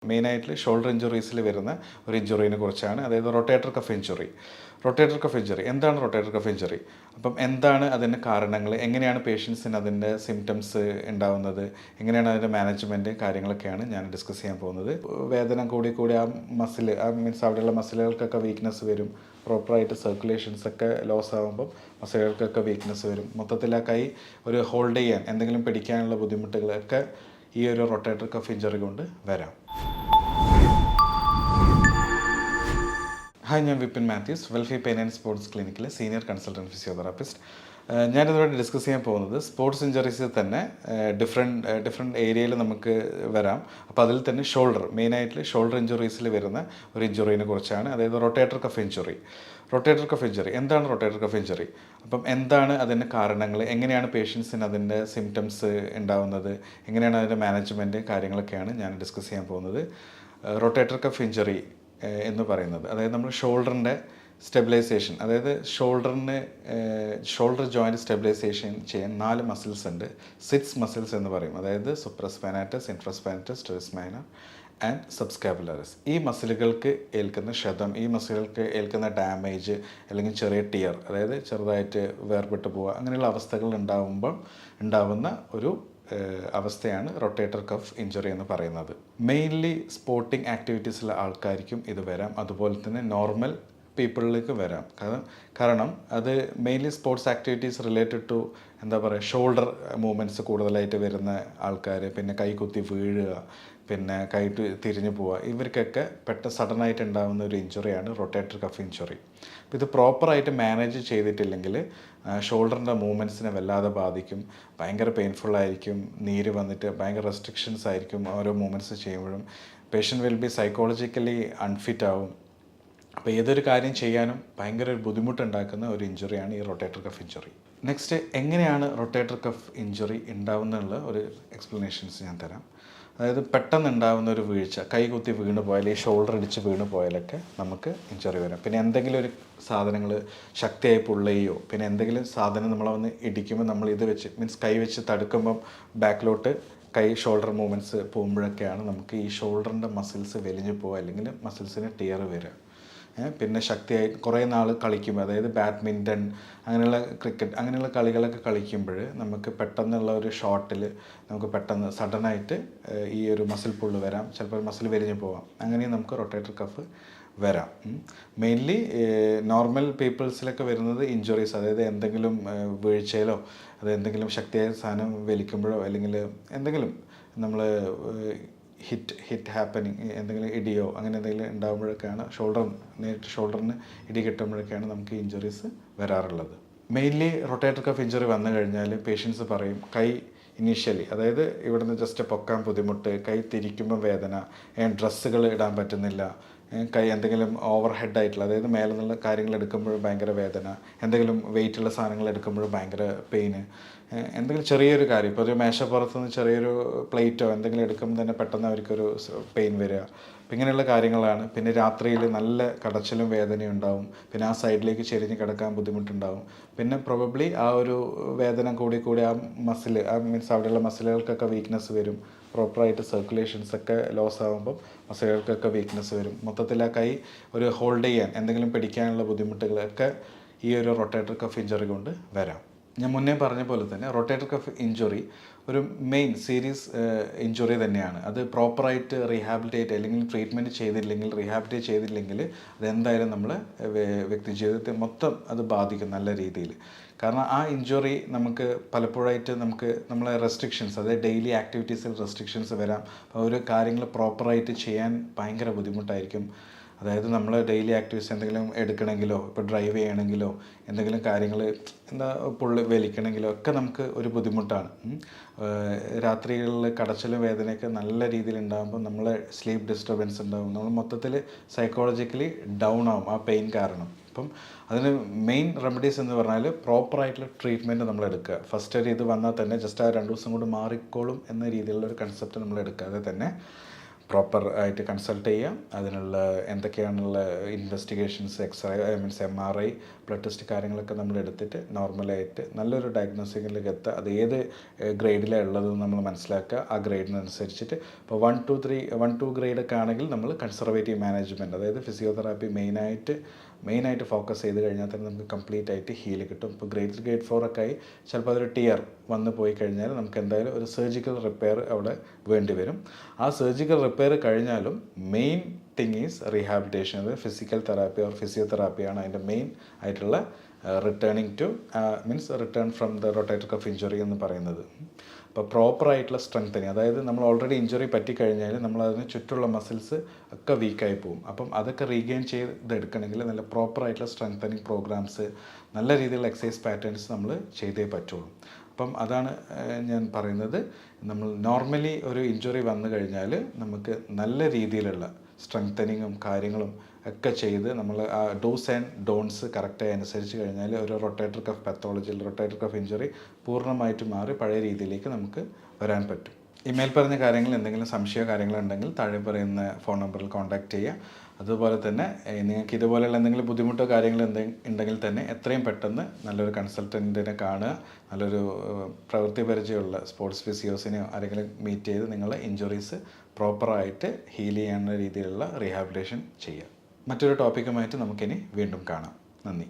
മെയിനായിട്ട് ഷോൾഡർ ഇഞ്ചുറീസിൽ വരുന്ന ഒരു ഇഞ്ചുറീനെ കുറിച്ചാണ്, അതായത് rotator cuff injury. Rotator cuff injury എന്താണ്? റൊട്ടേറ്റർ കഫ് ഇഞ്ചുറി അപ്പം എന്താണ് അതിൻ്റെ കാരണങ്ങൾ, എങ്ങനെയാണ് പേഷ്യൻസിന് അതിൻ്റെ സിംറ്റംസ് ഉണ്ടാവുന്നത്, എങ്ങനെയാണ് അതിൻ്റെ മാനേജ്മെൻറ്റ്, കാര്യങ്ങളൊക്കെയാണ് ഞാൻ ഡിസ്കസ് ചെയ്യാൻ പോകുന്നത്. വേദന കൂടി കൂടി ആ മസിൽ, മീൻസ് അവിടെയുള്ള മസിലുകൾക്കൊക്കെ വീക്ക്നെസ് വരും, പ്രോപ്പറായിട്ട് സർക്കുലേഷൻസ് ഒക്കെ ലോസ് ആകുമ്പം മസിലുകൾക്കൊക്കെ വീക്ക്നെസ് വരും, മൊത്തത്തിൽ ആ കൈ ഒരു ഹോൾഡ് ചെയ്യാൻ, എന്തെങ്കിലും പിടിക്കാനുള്ള ബുദ്ധിമുട്ടുകളൊക്കെ ഈ ഒരു റൊട്ടേറ്റർ കഫ് ഇഞ്ചുറി കൊണ്ട് വരാം. ഹായ്, ഞാൻ Vipin Mathews, welfare pain and sports ക്ലിനിക്കിലെ സീനിയർ കൺസൾട്ടൻറ്റ് ഫിസിയോതെറാപ്പിസ്റ്റ്. ഞാനിതുവരെ ഡിസ്കസ് ചെയ്യാൻ പോകുന്നത് സ്പോർട്സ് ഇഞ്ചറീസിൽ തന്നെ ഡിഫറെൻറ്റ് ഏരിയയിൽ നമുക്ക് വരാം. അപ്പോൾ അതിൽ തന്നെ മെയിനായിട്ട് ഷോൾഡർ ഇഞ്ചുറീസിൽ വരുന്ന ഒരു ഇഞ്ചുറീനെ കുറിച്ചാണ്, അതായത് rotator cuff injury. Rotator cuff injury എന്താണ്? റൊട്ടേറ്റർ കഫ് ഇഞ്ചുറി അപ്പം എന്താണ് അതിൻ്റെ കാരണങ്ങൾ, എങ്ങനെയാണ് പേഷ്യൻസിന് അതിൻ്റെ സിംറ്റംസ് ഉണ്ടാവുന്നത്, എങ്ങനെയാണ് അതിൻ്റെ മാനേജ്മെൻറ്റ്, കാര്യങ്ങളൊക്കെയാണ് ഞാൻ ഡിസ്കസ് ചെയ്യാൻ പോകുന്നത്. റൊട്ടേറ്റർ കഫ് ഇഞ്ചുറി എന്ന് പറയുന്നത്, അതായത് നമ്മൾ ഷോൾഡറിൻ്റെ സ്റ്റെബിലൈസേഷൻ, അതായത് ഷോൾഡർ ജോയിൻറ്റ് സ്റ്റെബിലൈസേഷൻ ചെയ്യാൻ 4 മസിൽസ് ഉണ്ട്. 6 മസിൽസ് എന്ന് പറയും, അതായത് സുപ്രസ്പാനാറ്റസ്, ഇൻഫ്രാസ്പാനാറ്റസ്, ടെറസ് മൈനർ ആൻഡ് സബ്സ്കാബുലറിസ്. ഈ മസിലുകൾക്ക് ഏൽക്കുന്ന ക്ഷതം, ഈ മസിലുകൾക്ക് ഏൽക്കുന്ന ഡാമേജ്, അല്ലെങ്കിൽ ചെറിയ ടിയർ, അതായത് ചെറുതായിട്ട് വേർപെട്ട് പോവുക, അങ്ങനെയുള്ള അവസ്ഥകൾ ഉണ്ടാവുന്ന ഒരു അവസ്ഥയാണ് റൊട്ടേറ്റർ കഫ് ഇഞ്ചുറി എന്ന് പറയുന്നത്. മെയിൻലി സ്പോർട്ടിംഗ് ആക്ടിവിറ്റീസിലെ ആൾക്കാർക്കും ഇത് വരാം, അതുപോലെ തന്നെ നോർമൽ പീപ്പിളിലേക്ക് വരാം. കാരണം അത് mainly sports activities related to shoulder movements കൂടുതലായിട്ട് വരുന്ന ആൾക്കാർ, പിന്നെ കൈ കുത്തി വീഴുക, പിന്നെ കൈ തിരിഞ്ഞു പോവുക, ഇവർക്കൊക്കെ പെട്ടെന്ന് സഡനായിട്ട് ഉണ്ടാകുന്ന ഒരു ഇഞ്ചുറിയാണ് റൊട്ടേറ്റർ കഫ് ഇഞ്ചുറി. അപ്പോൾ ഇത് പ്രോപ്പറായിട്ട് മാനേജ് ചെയ്തിട്ടില്ലെങ്കിൽ ഷോൾഡറിൻ്റെ മൂവ്മെൻറ്റ്സിനെ വല്ലാതെ ബാധിക്കും, ഭയങ്കര പെയിൻഫുള്ളായിരിക്കും, നീര് വന്നിട്ട് ഭയങ്കര റെസ്ട്രിക്ഷൻസ് ആയിരിക്കും ഓരോ മൂവ്മെൻറ്റ്സ് ചെയ്യുമ്പോഴും. Patient will be psychologically unfit ആവും. അപ്പോൾ ഏതൊരു കാര്യം ചെയ്യാനും ഭയങ്കര ഒരു ബുദ്ധിമുട്ടുണ്ടാക്കുന്ന ഒരു ഇഞ്ചുറിയാണ് ഈ റൊട്ടേറ്റർ കഫ് ഇഞ്ചുറി. നെക്സ്റ്റ്, എങ്ങനെയാണ് റൊട്ടേറ്റർ കഫ് ഇഞ്ചുറി ഉണ്ടാവുന്നുള്ള ഒരു എക്സ്പ്ലനേഷൻസ് ഞാൻ തരാം. അതായത് പെട്ടെന്ന് ഉണ്ടാകുന്ന ഒരു വീഴ്ച, കൈ കുത്തി വീണ് പോയാൽ, ഈ ഷോൾഡർ ഇടിച്ച് വീണ് പോയാലൊക്കെ നമുക്ക് ഇഞ്ചുറി വരാം. പിന്നെ എന്തെങ്കിലും ഒരു സാധനങ്ങൾ ശക്തിയായി പുള്ളുകയോ, പിന്നെ എന്തെങ്കിലും സാധനം നമ്മളെ വന്ന് ഇടിക്കുമ്പോൾ നമ്മൾ ഇത് വെച്ച്, മീൻസ് കൈ വെച്ച് തടുക്കുമ്പം ബാക്കിലോട്ട് ഷോൾഡർ മൂവ്മെൻറ്റ്സ് പോകുമ്പോഴൊക്കെയാണ് നമുക്ക് ഈ ഷോൾഡറിൻ്റെ മസിൽസ് വലിഞ്ഞു പോകുക, അല്ലെങ്കിൽ മസിൽസിന് ടിയർ വരിക. പിന്നെ ശക്തിയായി കുറേ നാൾ കളിക്കുമ്പോൾ, അതായത് ബാഡ്മിൻ്റൺ, അങ്ങനെയുള്ള ക്രിക്കറ്റ്, അങ്ങനെയുള്ള കളികളൊക്കെ കളിക്കുമ്പോൾ നമുക്ക് പെട്ടെന്നുള്ള ഒരു ഷോട്ടിൽ നമുക്ക് പെട്ടെന്ന് സഡനായിട്ട് ഈ ഒരു മസിൽ പുള്ള് വരാം, ചിലപ്പോൾ മസിൽ വലിഞ്ഞു പോവാം, അങ്ങനെയും നമുക്ക് റൊട്ടേറ്റർ കഫ് വരാം. മെയിൻലി നോർമൽ പീപ്പിൾസിലൊക്കെ വരുന്നത് ഇഞ്ചുറീസ്, അതായത് എന്തെങ്കിലും വീഴ്ചയിലോ, അത് എന്തെങ്കിലും ശക്തിയായ സാധനം വലിക്കുമ്പോഴോ, അല്ലെങ്കിൽ എന്തെങ്കിലും നമ്മൾ ഹിറ്റ് ഹാപ്പനിങ്, എന്തെങ്കിലും ഇടിയോ അങ്ങനെ എന്തെങ്കിലും ഉണ്ടാകുമ്പോഴൊക്കെയാണ്, നേരിട്ട് ഷോൾഡറിന് ഇടി കിട്ടുമ്പോഴൊക്കെയാണ് നമുക്ക് ഇഞ്ചുറീസ് വരാറുള്ളത്. മെയിൻലി റൊട്ടേറ്റർ കഫ് ഇഞ്ചുറി വന്നു കഴിഞ്ഞാൽ പേഷ്യൻസ് പറയും കൈ ഇനീഷ്യലി, അതായത് ഇവിടുന്ന് ജസ്റ്റ് പൊക്കാൻ ബുദ്ധിമുട്ട്, കൈ തിരിക്കുമ്പോൾ വേദന, ഡ്രസ്സുകൾ ഇടാൻ പറ്റുന്നില്ല, കൈ എന്തെങ്കിലും ഓവർ ഹെഡായിട്ടുള്ള, അതായത് മേലെ നിന്നുള്ള കാര്യങ്ങൾ എടുക്കുമ്പോൾ ഭയങ്കര വേദന, എന്തെങ്കിലും വെയിറ്റുള്ള സാധനങ്ങൾ എടുക്കുമ്പോൾ ഭയങ്കര പെയിന്, എന്തെങ്കിലും ചെറിയൊരു കാര്യം, ഇപ്പോൾ ഒരു മേശപ്പുറത്ത് നിന്ന് ചെറിയൊരു പ്ലേറ്റോ എന്തെങ്കിലും എടുക്കുമ്പോൾ തന്നെ പെട്ടെന്ന് അവർക്കൊരു പെയിൻ വരിക. അപ്പം ഇങ്ങനെയുള്ള കാര്യങ്ങളാണ്. പിന്നെ രാത്രിയിൽ നല്ല കടച്ചിലും വേദനയും ഉണ്ടാവും, പിന്നെ ആ സൈഡിലേക്ക് ചെരിഞ്ഞ് കിടക്കാൻ ബുദ്ധിമുട്ടുണ്ടാവും, പിന്നെ പ്രോബബ്ലി ആ ഒരു വേദന കൂടി ആ മസിൽ, മീൻസ് അവിടെയുള്ള മസിലുകൾക്കൊക്കെ വീക്ക്നെസ് വരും, പ്രോപ്പറായിട്ട് സർക്കുലേഷൻസ് ഒക്കെ ലോസ് ആകുമ്പം മസിലുകൾക്കൊക്കെ വീക്ക്നെസ് വരും, മൊത്തത്തിൽ ആ കൈ ഒരു ഹോൾഡ് ചെയ്യാൻ, എന്തെങ്കിലും പിടിക്കാനുള്ള ബുദ്ധിമുട്ടുകളൊക്കെ ഈ ഒരു റൊട്ടേറ്റർ കഫ് ഇഞ്ചുറി കൊണ്ട് വരാം. ഞാൻ മുന്നേ പറഞ്ഞ പോലെ തന്നെ റൊട്ടേറ്റർ കഫ് ഇഞ്ചുറി ഒരു മെയിൻ സീരിയസ് ഇഞ്ചുറി തന്നെയാണ്. അത് പ്രോപ്പറായിട്ട് റീഹാബിലിറ്റേറ്റ് അല്ലെങ്കിൽ ട്രീറ്റ്മെൻറ്റ് ചെയ്തില്ലെങ്കിൽ അതെന്തായാലും നമ്മൾ വ്യക്തി ജീവിതത്തെ മൊത്തം അത് ബാധിക്കും നല്ല രീതിയിൽ. കാരണം ആ ഇഞ്ചുറി നമുക്ക് പലപ്പോഴായിട്ട് നമ്മളെ റെസ്ട്രിക്ഷൻസ്, അതായത് ഡെയിലി ആക്ടിവിറ്റീസിൽ റെസ്ട്രിക്ഷൻസ് വരാം. ഒരു കാര്യങ്ങൾ പ്രോപ്പറായിട്ട് ചെയ്യാൻ ഭയങ്കര ബുദ്ധിമുട്ടായിരിക്കും. അതായത് നമ്മൾ ഡെയിലി ആക്ടിവിറ്റീസ് എന്തെങ്കിലും എടുക്കണമെങ്കിലോ, ഇപ്പോൾ ഡ്രൈവ് ചെയ്യണമെങ്കിലോ, എന്തെങ്കിലും കാര്യങ്ങൾ വലിക്കണമെങ്കിലോ ഒക്കെ നമുക്ക് ഒരു ബുദ്ധിമുട്ടാണ്. രാത്രികളിൽ കടച്ചിലും വേദനയൊക്കെ നല്ല രീതിയിൽ ഉണ്ടാകുമ്പോൾ നമ്മളെ സ്ലീപ്പ് ഡിസ്റ്റർബൻസ് ഉണ്ടാകും, നമ്മൾ മൊത്തത്തിൽ സൈക്കോളജിക്കലി ഡൗൺ ആവും ആ പെയിൻ കാരണം. അപ്പം അതിന് മെയിൻ റെമഡീസ് എന്ന് പറഞ്ഞാൽ പ്രോപ്പറായിട്ടുള്ള ട്രീറ്റ്മെൻറ്റ് നമ്മൾ എടുക്കുക. ഫസ്റ്റ് ഒരു ഇത് വന്നാൽ തന്നെ ജസ്റ്റ് ആ 2 ദിവസം കൊണ്ട് മാറിക്കോളും എന്ന രീതിയിലുള്ള ഒരു കൺസെപ്റ്റ് നമ്മൾ എടുക്കാതെ തന്നെ പ്രോപ്പർ ആയിട്ട് കൺസൾട്ട് ചെയ്യാം. അതിനുള്ള എന്തൊക്കെയാണുള്ള investigations, x-ray, MRI, blood test കാര്യങ്ങളൊക്കെ നമ്മൾ എടുത്തിട്ട് നോർമലായിട്ട് നല്ലൊരു ഡയഗ്നോസിസിലേക്ക് എത്തുക. അത് ഏത് ഗ്രേഡിലാണ് ഉള്ളതെന്ന് നമ്മൾ മനസ്സിലാക്കുക. ആ ഗ്രേഡിനനുസരിച്ചിട്ട് ഇപ്പോൾ 1-2 ഗ്രേഡൊക്കെ ആണെങ്കിൽ നമ്മൾ കൺസർവേറ്റീവ് മാനേജ്മെൻറ്റ്, അതായത് ഫിസിയോതെറാപ്പി മെയിനായിട്ട് ഫോക്കസ് ചെയ്ത് കഴിഞ്ഞാൽ തന്നെ നമുക്ക് കംപ്ലീറ്റ് ആയിട്ട് ഹീൽ കിട്ടും. ഇപ്പോൾ ഗ്രേഡ് 4 ഒക്കെ ആയി ചിലപ്പോൾ അതൊരു ടിയർ വന്ന് പോയി കഴിഞ്ഞാൽ നമുക്ക് എന്തായാലും ഒരു സർജിക്കൽ റിപ്പയർ അവിടെ വേണ്ടി വരും. ആ സർജിക്കൽ റിപ്പയർ കഴിഞ്ഞാലും മെയിൻ തിങ് ഈസ് റീഹാബിലിറ്റേഷൻ. അതായത് ഫിസിക്കൽ തെറാപ്പി ഓർ ഫിസിയോതെറാപ്പിയാണ് അതിൻ്റെ മെയിൻ ആയിട്ടുള്ള return from the rotator cuff injury എന്ന് പറയുന്നത്. അപ്പോൾ പ്രോപ്പറായിട്ടുള്ള സ്ട്രെങ്തനിങ്, അതായത് നമ്മൾ ഓൾറെഡി ഇഞ്ചുറി പറ്റിക്കഴിഞ്ഞാൽ നമ്മളതിന് ചുറ്റുള്ള മസിൽസ് ഒക്കെ വീക്കായി പോകും. അപ്പം അതൊക്കെ റീഗെയിൻ ചെയ്തെടുക്കണമെങ്കിൽ നല്ല പ്രോപ്പറായിട്ടുള്ള സ്ട്രെങ്തനിങ് പ്രോഗ്രാംസ്, നല്ല രീതിയിലുള്ള എക്സസൈസ് പാറ്റേൺസ് നമ്മൾ ചെയ്തേ പറ്റുള്ളൂ. അപ്പം അതാണ് ഞാൻ പറയുന്നത്. നമ്മൾ നോർമലി ഒരു ഇഞ്ചുറി വന്നു കഴിഞ്ഞാൽ നമുക്ക് നല്ല രീതിയിലുള്ള സ്ട്രെങ്തനിങ്ങും കാര്യങ്ങളും ഒക്കെ ചെയ്ത് നമ്മൾ ആ ഡൂസ് ആൻഡ് ഡോൺസ് കറക്റ്റായി അനുസരിച്ച് കഴിഞ്ഞാൽ ഒരു റൊട്ടേറ്റർ കഫ് പാത്തോളജിയിൽ റൊട്ടേറ്റർ കഫ് ഇഞ്ചുറി പൂർണ്ണമായിട്ട് മാറി പഴയ രീതിയിലേക്ക് നമുക്ക് വരാൻ പറ്റും. ഇമെയിൽ പറഞ്ഞ കാര്യങ്ങൾ എന്തെങ്കിലും സംശയമോ കാര്യങ്ങളുണ്ടെങ്കിൽ താഴെ പറയുന്ന ഫോൺ നമ്പറിൽ കോൺടാക്റ്റ് ചെയ്യുക. അതുപോലെ തന്നെ നിങ്ങൾക്ക് ഇതുപോലെയുള്ള എന്തെങ്കിലും ബുദ്ധിമുട്ടോ കാര്യങ്ങളോ ഉണ്ടെങ്കിൽ തന്നെ എത്രയും പെട്ടെന്ന് നല്ലൊരു കൺസൾട്ടൻറ്റിനെ കാണുക. നല്ലൊരു പ്രവൃത്തി പരിചയമുള്ള സ്പോർട്സ് ഫിസിയോസിനെയോ ആരെങ്കിലും മീറ്റ് ചെയ്ത് നിങ്ങളെ ഇഞ്ചുറീസ് പ്രോപ്പറായിട്ട് ഹീൽ ചെയ്യാനുള്ള രീതിയിലുള്ള റീഹാബിലിറ്റേഷൻ ചെയ്യുക. മറ്റൊരു ടോപ്പിക്കുമായിട്ട് നമുക്കിനി വീണ്ടും കാണാം. നന്ദി.